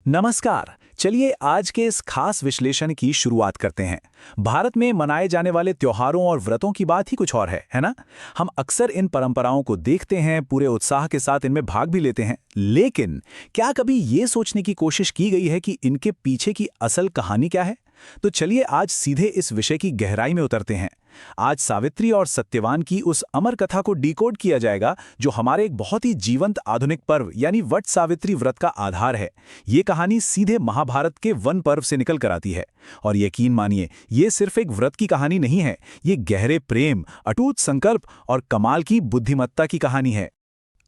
नमस्कार। चलिए आज के इस खास विश्लेषण की शुरुआत करते हैं। भारत में मनाए जाने वाले त्योहारों और व्रतों की बात ही कुछ और है ना? हम अक्सर इन परंपराओं को देखते हैं, पूरे उत्साह के साथ इनमें भाग भी लेते हैं, लेकिन क्या कभी ये सोचने की कोशिश की गई है कि इनके पीछे की असल कहानी क्या है? तो चलिए आज सीधे इस विषय की गहराई में उतरते हैं। आज सावित्री और सत्यवान की उस अमर कथा को डिकोड किया जाएगा, जो हमारे एक बहुत ही जीवंत आधुनिक पर्व यानी वट सावित्री व्रत का आधार है। ये कहानी सीधे महाभारत के वन पर्व से निकल कर आती है। और यकीन मानिए, ये सिर्फ एक व्रत की कहानी नहीं है, ये गहरे प्रेम, अटूट संकल्प और कमाल की बुद्धिमत्ता की कहानी है।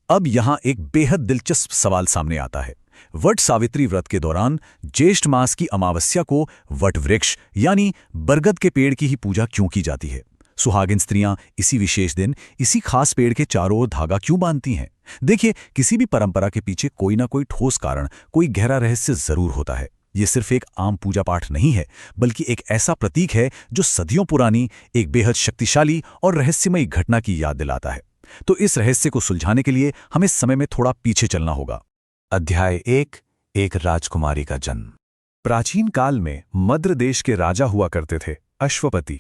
अब यहाँ एक बेहद दिलचस्प सवाल सामने आता है। वट सावित्री व्रत के दौरान ज्येष्ठ मास की अमावस्या को वट वृक्ष यानी बरगद के पेड़ की ही पूजा क्यों की जाती है? सुहागिन स्त्रियां इसी विशेष दिन इसी खास पेड़ के चारों ओर धागा क्यों बांधती हैं? देखिए, किसी भी परंपरा के पीछे कोई ना कोई ठोस कारण, कोई गहरा रहस्य जरूर होता है। ये सिर्फ एक आम पूजा पाठ नहीं है, बल्कि एक ऐसा प्रतीक है जो सदियों पुरानी एक बेहद शक्तिशाली और रहस्यमयी घटना की याद दिलाता है। तो इस रहस्य को सुलझाने के लिए हमें समय में थोड़ा पीछे चलना होगा। अध्याय 1। एक राजकुमारी का जन्म। प्राचीन काल में मद्र देश के राजा हुआ करते थे अश्वपति।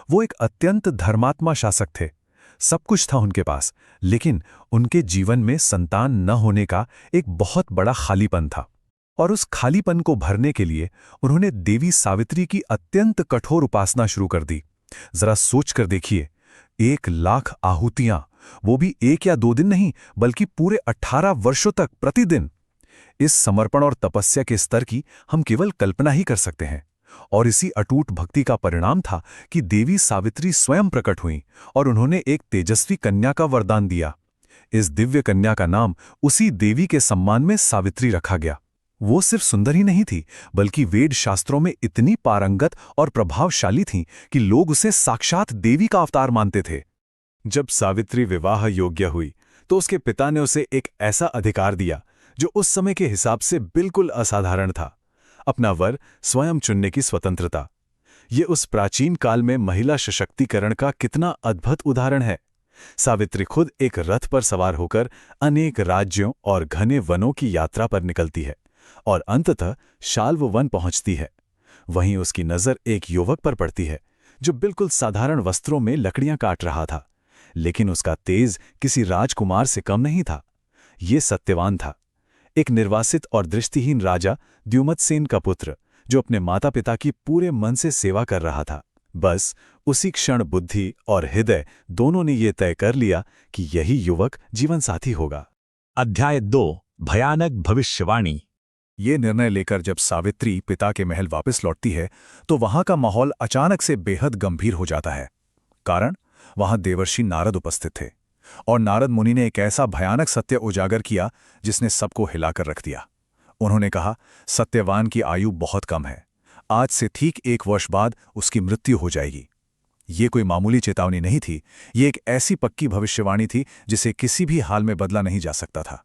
वो एक अत्यंत धर्मात्मा शासक थे। सब कुछ था उनके पास, लेकिन उनके जीवन में संतान न होने का एक बहुत बड़ा खालीपन था। और उस खालीपन को भरने के लिए उन्होंने देवी सावित्री की अत्यंत कठोर उपासना शुरू कर दी। जरा सोच कर देखिए, 1,00,000 आहुतियां, वो भी 1 या 2 दिन नहीं, बल्कि पूरे 18 वर्षों तक प्रतिदिन। इस समर्पण और तपस्या के स्तर की हम केवल कल्पना ही कर सकते हैं। और इसी अटूट भक्ति का परिणाम था कि देवी सावित्री स्वयं प्रकट हुईं और उन्होंने एक तेजस्वी कन्या का वरदान दिया। इस दिव्य कन्या का नाम उसी देवी के सम्मान में सावित्री रखा गया। वो सिर्फ सुंदर ही नहीं थी, बल्कि वेद शास्त्रों में इतनी पारंगत और प्रभावशाली थीं कि लोग उसे साक्षात देवी का अवतार मानते थे। जब सावित्री विवाह योग्य हुई तो उसके पिता ने उसे एक ऐसा अधिकार दिया जो उस समय के हिसाब से बिल्कुल असाधारण था, अपना वर स्वयं चुनने की स्वतंत्रता। ये उस प्राचीन काल में महिला सशक्तिकरण का कितना अद्भुत उदाहरण है। सावित्री खुद एक रथ पर सवार होकर अनेक राज्यों और घने वनों की यात्रा पर निकलती है और अंततः शाल्व वन पहुंचती है। वहीं उसकी नजर एक युवक पर पड़ती है जो बिल्कुल साधारण वस्त्रों में लकड़ियां काट रहा था, लेकिन उसका तेज किसी राजकुमार से कम नहीं था। ये सत्यवान था, एक निर्वासित और दृष्टिहीन राजा द्युमत्सेन का पुत्र, जो अपने माता पिता की पूरे मन से सेवा कर रहा था। बस उसी क्षण बुद्धि और हृदय दोनों ने ये तय कर लिया कि यही युवक जीवन साथी होगा। अध्याय 2। भयानक भविष्यवाणी। ये निर्णय लेकर जब सावित्री पिता के महल वापस लौटती है तो वहां का माहौल अचानक से बेहद गंभीर हो जाता है। कारण, वहां देवर्षि नारद उपस्थित थे और नारद मुनि ने एक ऐसा भयानक सत्य उजागर किया जिसने सबको हिलाकर रख दिया। उन्होंने कहा, सत्यवान की आयु बहुत कम है। आज से ठीक 1 वर्ष बाद उसकी मृत्यु हो जाएगी। ये कोई मामूली चेतावनी नहीं थी, ये एक ऐसी पक्की भविष्यवाणी थी जिसे किसी भी हाल में बदला नहीं जा सकता था।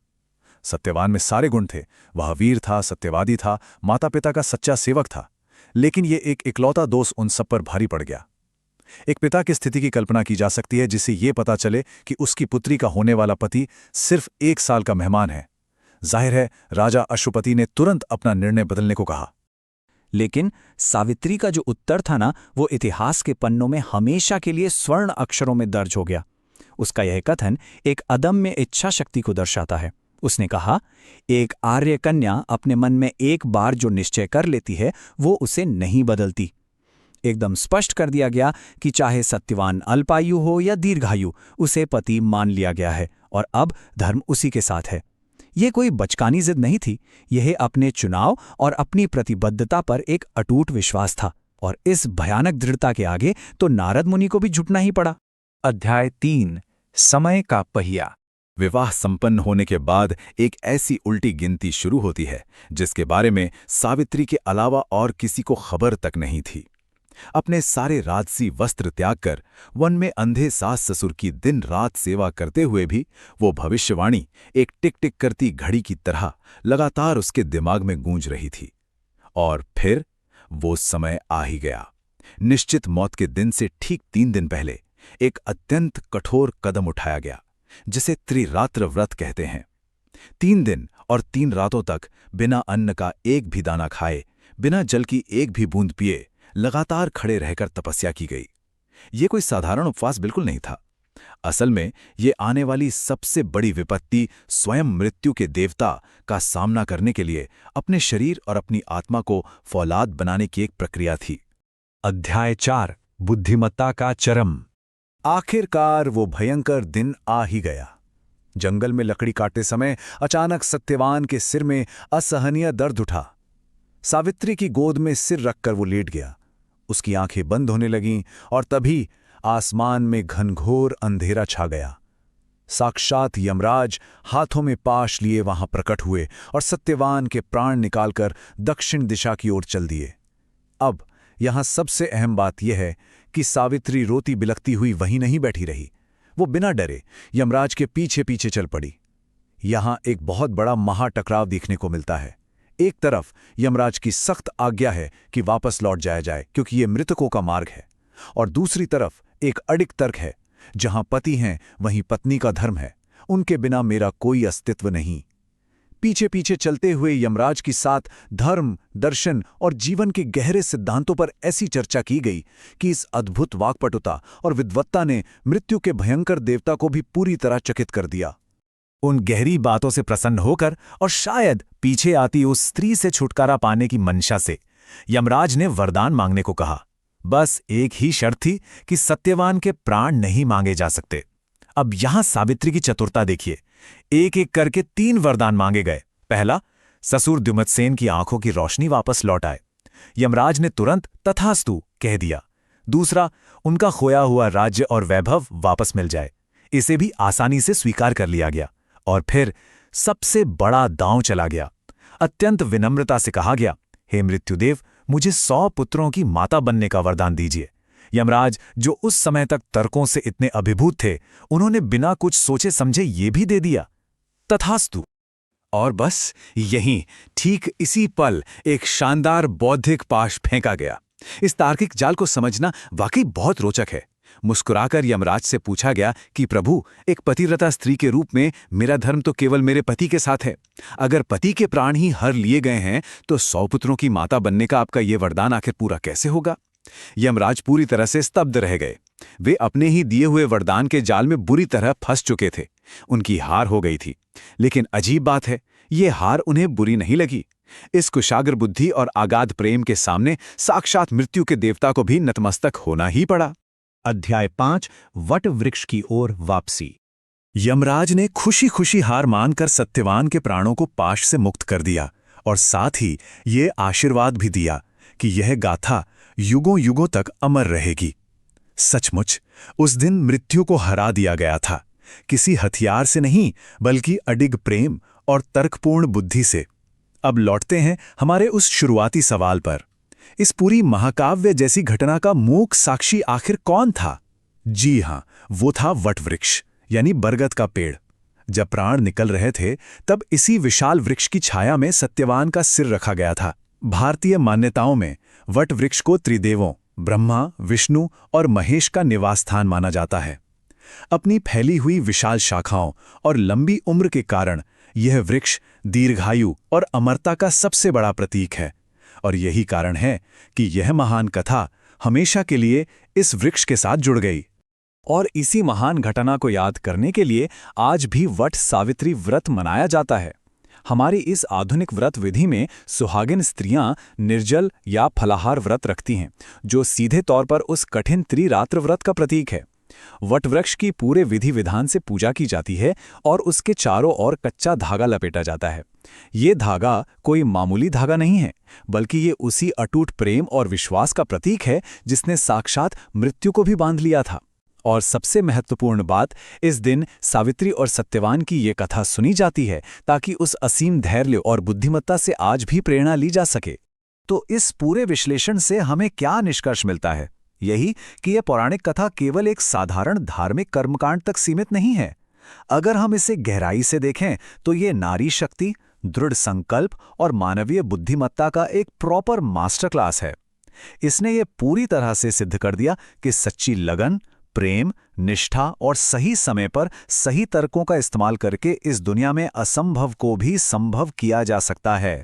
सत्यवान में सारे गुण थे। वह वीर था, सत्यवादी था, माता पिता का सच्चा सेवक था। लेकिन ये एक इकलौता दोष उन सब पर भारी पड़ गया। एक पिता की स्थिति की कल्पना की जा सकती है जिसे ये पता चले कि उसकी पुत्री का होने वाला पति सिर्फ 1 साल का मेहमान है। जाहिर है, राजा अश्वपति ने तुरंत अपना निर्णय बदलने को कहा। लेकिन सावित्री का जो उत्तर था ना, वो इतिहास के पन्नों में हमेशा के लिए स्वर्ण अक्षरों में दर्ज हो गया। उसका यह कथन एक अदम्य इच्छा शक्ति को दर्शाता है। उसने कहा, एक आर्य कन्या अपने मन में एक बार जो निश्चय कर लेती है, वो उसे नहीं बदलती। एकदम स्पष्ट कर दिया गया कि चाहे सत्यवान अल्पायु हो या दीर्घायु, उसे पति मान लिया गया है और अब धर्म उसी के साथ है। यह कोई बचकानी जिद नहीं थी, यह अपने चुनाव और अपनी प्रतिबद्धता पर एक अटूट विश्वास था। और इस भयानक दृढ़ता के आगे तो नारद मुनि को भी झुकना ही पड़ा। अध्याय 3। समय का पहिया। विवाह संपन्न होने के बाद एक ऐसी उल्टी गिनती शुरू होती है जिसके बारे में सावित्री के अलावा और किसी को खबर तक नहीं थी। अपने सारे राजसी वस्त्र त्याग कर वन में अंधे सास ससुर की दिन रात सेवा करते हुए भी वो भविष्यवाणी एक टिक टिक करती घड़ी की तरह लगातार उसके दिमाग में गूंज रही थी। और फिर वो समय आ ही गया। निश्चित मौत के दिन से ठीक 3 दिन पहले एक अत्यंत कठोर कदम उठाया गया, जिसे त्रिरात्र व्रत कहते हैं। 3 दिन और 3 रातों तक बिना अन्न का एक भी दाना खाए, बिना जल की एक भी बूंद पिए लगातार खड़े रहकर तपस्या की गई। ये कोई साधारण उपवास बिल्कुल नहीं था। असल में ये आने वाली सबसे बड़ी विपत्ति स्वयं मृत्यु के देवता का सामना करने के लिए अपने शरीर और अपनी आत्मा को फौलाद बनाने की एक प्रक्रिया थी। अध्याय 4 बुद्धिमत्ता का चरम। आखिरकार वो भयंकर दिन आ ही गया। जंगल में लकड़ी काटते समय अचानक सत्यवान के सिर में असहनीय दर्द उठा। सावित्री की गोद में सिर रखकर वो लेट गया। उसकी आंखें बंद होने लगीं और तभी आसमान में घनघोर अंधेरा छा गया। साक्षात यमराज हाथों में पाश लिए वहां प्रकट हुए और सत्यवान के प्राण निकालकर दक्षिण दिशा की ओर चल दिए। अब यहां सबसे अहम बात यह है कि सावित्री रोती बिलखती हुई वहीं नहीं बैठी रही। वो बिना डरे यमराज के पीछे पीछे चल पड़ी। यहां एक बहुत बड़ा महाटकराव देखने को मिलता है। एक तरफ यमराज की सख्त आज्ञा है कि वापस लौट जाया जाए क्योंकि ये मृतकों का मार्ग है, और दूसरी तरफ एक अडिग तर्क है, जहां पति हैं वहीं पत्नी का धर्म है, उनके बिना मेरा कोई अस्तित्व नहीं। पीछे पीछे चलते हुए यमराज की साथ धर्म, दर्शन और जीवन के गहरे सिद्धांतों पर ऐसी चर्चा की गई कि इस अद्भुत वाक्पटुता और विद्वत्ता ने मृत्यु के भयंकर देवता को भी पूरी तरह चकित कर दिया। उन गहरी बातों से प्रसन्न होकर और शायद पीछे आती उस स्त्री से छुटकारा पाने की मंशा से यमराज ने वरदान मांगने को कहा। बस एक ही शर्त थी कि सत्यवान के प्राण नहीं मांगे जा सकते। अब यहां सावित्री की चतुरता देखिए। एक एक करके 3 वरदान मांगे गए। पहला, ससुर द्युमत्सेन की आंखों की रोशनी वापस लौट आए। यमराज ने तुरंत तथास्तु कह दिया। दूसरा, उनका खोया हुआ राज्य और वैभव वापस मिल जाए। इसे भी आसानी से स्वीकार कर लिया गया। और फिर सबसे बड़ा दांव चला गया। अत्यंत विनम्रता से कहा गया, हे मृत्युदेव, मुझे 100 पुत्रों की माता बनने का वरदान दीजिए। यमराज, जो उस समय तक तर्कों से इतने अभिभूत थे, उन्होंने बिना कुछ सोचे समझे ये भी दे दिया। तथास्तु। और बस यहीं, ठीक इसी पल एक शानदार बौद्धिक पाश फेंका गया। इस तार्किक जाल को समझना वाकई बहुत रोचक है। मुस्कुराकर यमराज से पूछा गया कि प्रभु, एक पतिव्रता स्त्री के रूप में मेरा धर्म तो केवल मेरे पति के साथ है। अगर पति के प्राण ही हर लिए गए हैं तो 100 पुत्रों की माता बनने का आपका ये वरदान आखिर पूरा कैसे होगा? यमराज पूरी तरह से स्तब्ध रह गए। वे अपने ही दिए हुए वरदान के जाल में बुरी तरह फंस चुके थे। उनकी हार हो गई थी। लेकिन अजीब बात है, ये हार उन्हें बुरी नहीं लगी। इस कुशाग्र बुद्धि और आगाध प्रेम के सामने साक्षात मृत्यु के देवता को भी नतमस्तक होना ही पड़ा। अध्याय 5 वट वृक्ष की ओर वापसी। यमराज ने खुशी खुशी हार मानकर सत्यवान के प्राणों को पाश से मुक्त कर दिया और साथ ही ये आशीर्वाद भी दिया कि यह गाथा युगों युगों तक अमर रहेगी। सचमुच उस दिन मृत्यु को हरा दिया गया था, किसी हथियार से नहीं बल्कि अडिग प्रेम और तर्कपूर्ण बुद्धि से। अब लौटते हैं हमारे उस शुरुआती सवाल पर। इस पूरी महाकाव्य जैसी घटना का मूक साक्षी आखिर कौन था? जी हां, वो था वटवृक्ष यानी बरगद का पेड़। जब प्राण निकल रहे थे तब इसी विशाल वृक्ष की छाया में सत्यवान का सिर रखा गया था। भारतीय मान्यताओं में वटवृक्ष को त्रिदेवों ब्रह्मा, विष्णु और महेश का निवास स्थान माना जाता है। अपनी फैली हुई विशाल शाखाओं और लंबी उम्र के कारण यह वृक्ष दीर्घायु और अमरता का सबसे बड़ा प्रतीक है। और यही कारण है कि यह महान कथा हमेशा के लिए इस वृक्ष के साथ जुड़ गई। और इसी महान घटना को याद करने के लिए आज भी वट सावित्री व्रत मनाया जाता है। हमारी इस आधुनिक व्रत विधि में सुहागिन स्त्रियां निर्जल या फलाहार व्रत रखती हैं, जो सीधे तौर पर उस कठिन त्रिरात्र व्रत का प्रतीक है। वटवृक्ष की पूरे विधि विधान से पूजा की जाती है और उसके चारों ओर कच्चा धागा लपेटा जाता है। ये धागा कोई मामूली धागा नहीं है, बल्कि ये उसी अटूट प्रेम और विश्वास का प्रतीक है जिसने साक्षात मृत्यु को भी बांध लिया था। और सबसे महत्वपूर्ण बात, इस दिन सावित्री और सत्यवान की ये कथा सुनी जाती है ताकि उस असीम धैर्य और बुद्धिमत्ता से आज भी प्रेरणा ली जा सके। तो इस पूरे विश्लेषण से हमें क्या निष्कर्ष मिलता है? यही कि यह पौराणिक कथा केवल एक साधारण धार्मिक कर्मकांड तक सीमित नहीं है। अगर हम इसे गहराई से देखें तो ये नारी शक्ति, दृढ़ संकल्प और मानवीय बुद्धिमत्ता का एक प्रॉपर मास्टर क्लास है। इसने ये पूरी तरह से सिद्ध कर दिया कि सच्ची लगन, प्रेम, निष्ठा और सही समय पर सही तर्कों का इस्तेमाल करके इस दुनिया में असंभव को भी संभव किया जा सकता है।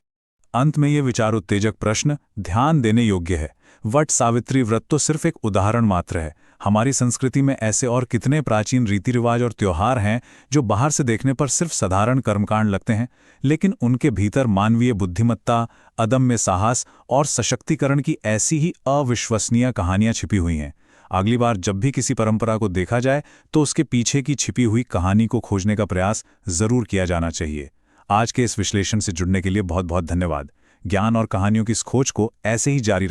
अंत में ये विचार उत्तेजक प्रश्न ध्यान देने योग्य है। वट सावित्री व्रत तो सिर्फ एक उदाहरण मात्र है। हमारी संस्कृति में ऐसे और कितने प्राचीन रीति रिवाज और त्योहार हैं जो बाहर से देखने पर सिर्फ साधारण कर्मकांड लगते हैं, लेकिन उनके भीतर मानवीय बुद्धिमत्ता, अदम्य साहस और सशक्तिकरण की ऐसी ही अविश्वसनीय कहानियां छिपी हुई हैं। अगली बार जब भी किसी परंपरा को देखा जाए तो उसके पीछे की छिपी हुई कहानी को खोजने का प्रयास जरूर किया जाना चाहिए। आज के इस विश्लेषण से जुड़ने के लिए बहुत बहुत धन्यवाद। ज्ञान और कहानियों की इस खोज को ऐसे ही जारी